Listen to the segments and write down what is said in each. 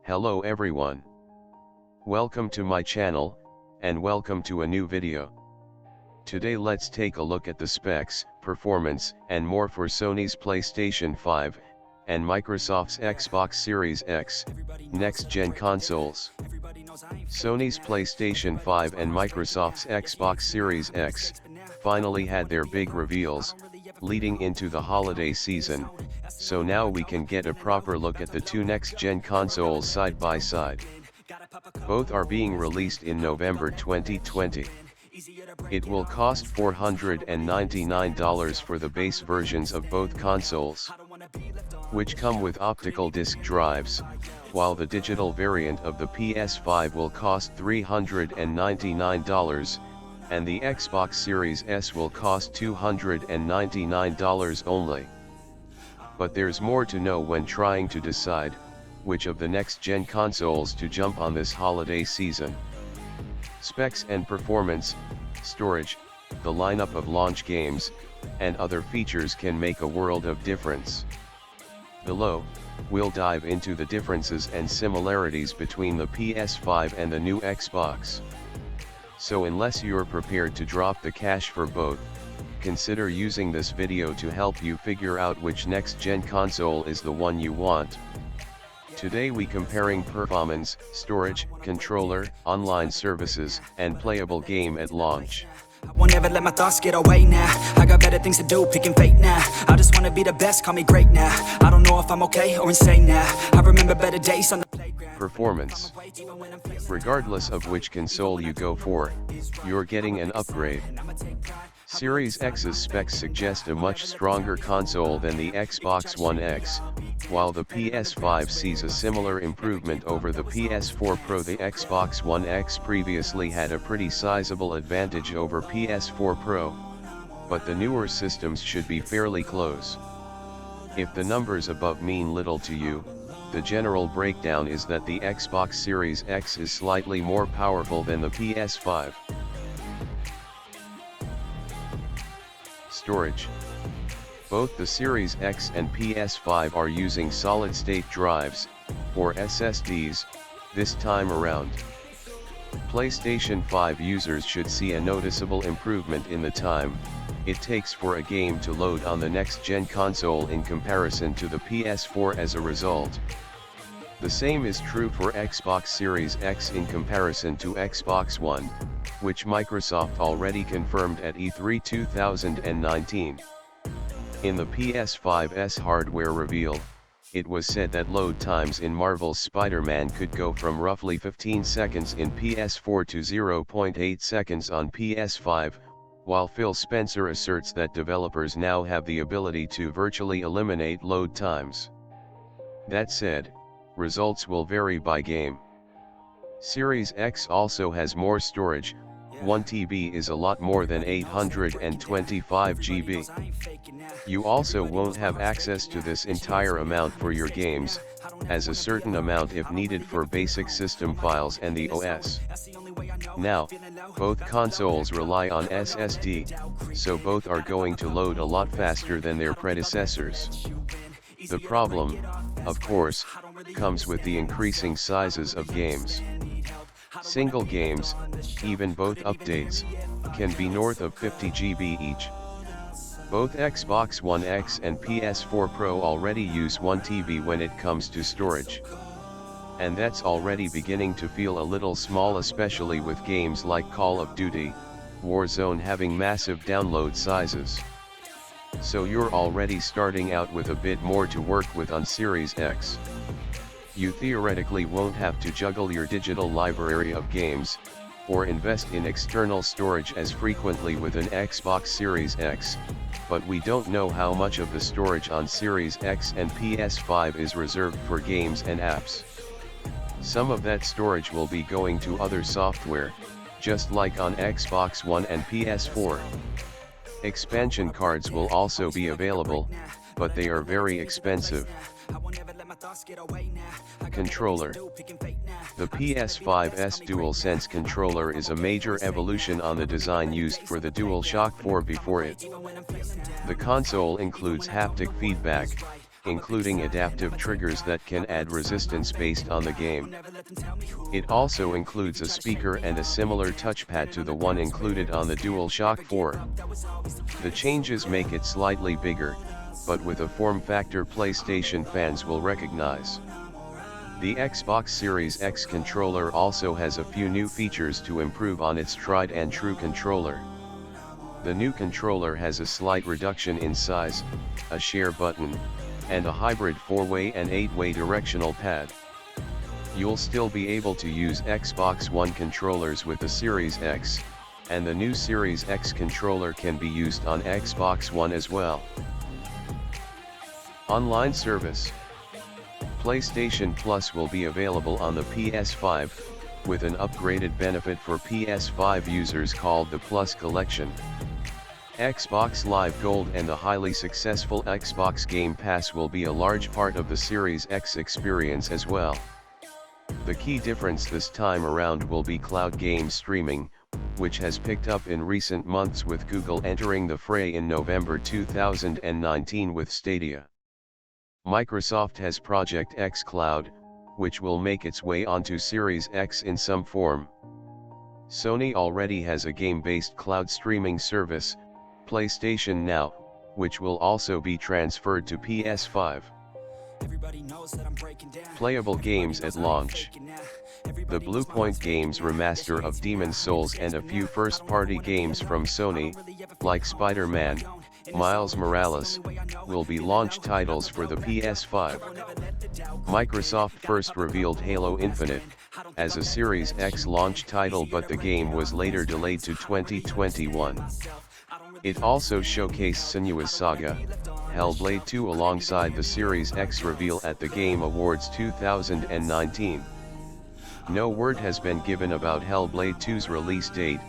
Hello everyone. Welcome to my channel, and welcome to a new video. Today let's take a look at the specs, performance, and more for Sony's PlayStation 5, and Microsoft's Xbox Series X, next-gen consoles. Sony's PlayStation 5 and Microsoft's Xbox Series X, finally had their big reveals, leading into the holiday season, so now we can get a proper look at the two next-gen consoles side by side. Both are being released in November 2020. It will cost $499 for the base versions of both consoles, which come with optical disc drives, while the digital variant of the PS5 will cost $399, and the Xbox Series S will cost $299 only. But there's more to know when trying to decide which of the next-gen consoles to jump on this holiday season. Specs and performance, storage, the lineup of launch games, and other features can make a world of difference. Below, we'll dive into the differences and similarities between the PS5 and the new Xbox. So unless you're prepared to drop the cash for both, consider using this video to help you figure out which next-gen console is the one you want. Today we comparing performance, storage, controller, online services, and playable game at launch. I won't ever let my thoughts get away now. I got better things to do, picking fate now. I just wanna be the best, call me great now. I don't know if I'm okay or insane now. I remember better days on the playground. Performance. Regardless of which console you go for, you're getting an upgrade. Series X's specs suggest a much stronger console than the Xbox One X, while the PS5 sees a similar improvement over the PS4 Pro. The Xbox One X previously had a pretty sizable advantage over PS4 Pro, but the newer systems should be fairly close. If the numbers above mean little to you, the general breakdown is that the Xbox Series X is slightly more powerful than the PS5. Storage. Both the Series X and PS5 are using solid-state drives, or SSDs, this time around. PlayStation 5 users should see a noticeable improvement in the time it takes for a game to load on the next-gen console in comparison to the PS4 as a result. The same is true for Xbox Series X in comparison to Xbox One, which Microsoft already confirmed at E3 2019. In the PS5's hardware reveal, it was said that load times in Marvel's Spider-Man could go from roughly 15 seconds in PS4 to 0.8 seconds on PS5, while Phil Spencer asserts that developers now have the ability to virtually eliminate load times. That said, results will vary by game. Series X also has more storage. 1 TB is a lot more than 825 GB. You also won't have access to this entire amount for your games, as a certain amount if needed for basic system files and the OS. Now, both consoles rely on SSD, so both are going to load a lot faster than their predecessors. The problem, of course, comes with the increasing sizes of games. Single games, even both updates, can be north of 50 GB each. Both Xbox One X and PS4 Pro already use 1 TB when it comes to storage. And that's already beginning to feel a little small, especially with games like Call of Duty, Warzone having massive download sizes. So you're already starting out with a bit more to work with on Series X. You theoretically won't have to juggle your digital library of games, or invest in external storage as frequently with an Xbox Series X, but we don't know how much of the storage on Series X and PS5 is reserved for games and apps. Some of that storage will be going to other software, just like on Xbox One and PS4. Expansion cards will also be available, but they are very expensive. Controller. The PS5's DualSense controller is a major evolution on the design used for the DualShock 4 before it. The console includes haptic feedback, including adaptive triggers that can add resistance based on the game. It also includes a speaker and a similar touchpad to the one included on the DualShock 4. The changes make it slightly bigger, but with a form factor PlayStation fans will recognize. The Xbox Series X controller also has a few new features to improve on its tried and true controller. The new controller has a slight reduction in size, a share button, and a hybrid 4-way and 8-way directional pad. You'll still be able to use Xbox One controllers with the Series X, and the new Series X controller can be used on Xbox One as well. Online service. PlayStation Plus will be available on the PS5, with an upgraded benefit for PS5 users called the Plus Collection. Xbox Live Gold and the highly successful Xbox Game Pass will be a large part of the Series X experience as well. The key difference this time around will be cloud game streaming, which has picked up in recent months with Google entering the fray in November 2019 with Stadia. Microsoft has Project X Cloud, which will make its way onto Series X in some form. Sony already has a game-based cloud streaming service, PlayStation Now, which will also be transferred to PS5. Playable games at launch. The Bluepoint Games remaster of Demon's Souls and a few first-party games from Sony, like Spider-Man, Miles Morales, will be launch titles for the PS5. Microsoft first revealed Halo Infinite as a Series X launch title, but the game was later delayed to 2021. It also showcased Senua's Saga, Hellblade 2 alongside the Series X reveal at the Game Awards 2019. No word has been given about Hellblade 2's release date,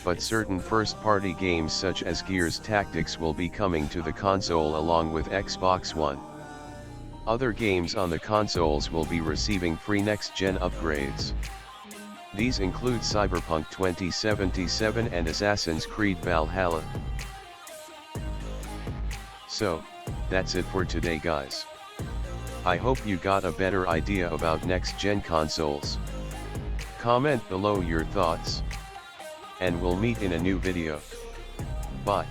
but certain first-party games such as Gears Tactics will be coming to the console along with Xbox One. Other games on the consoles will be receiving free next-gen upgrades. These include Cyberpunk 2077 and Assassin's Creed Valhalla. So, that's it for today guys. I hope you got a better idea about next-gen consoles. Comment below your thoughts, and we'll meet in a new video. Bye.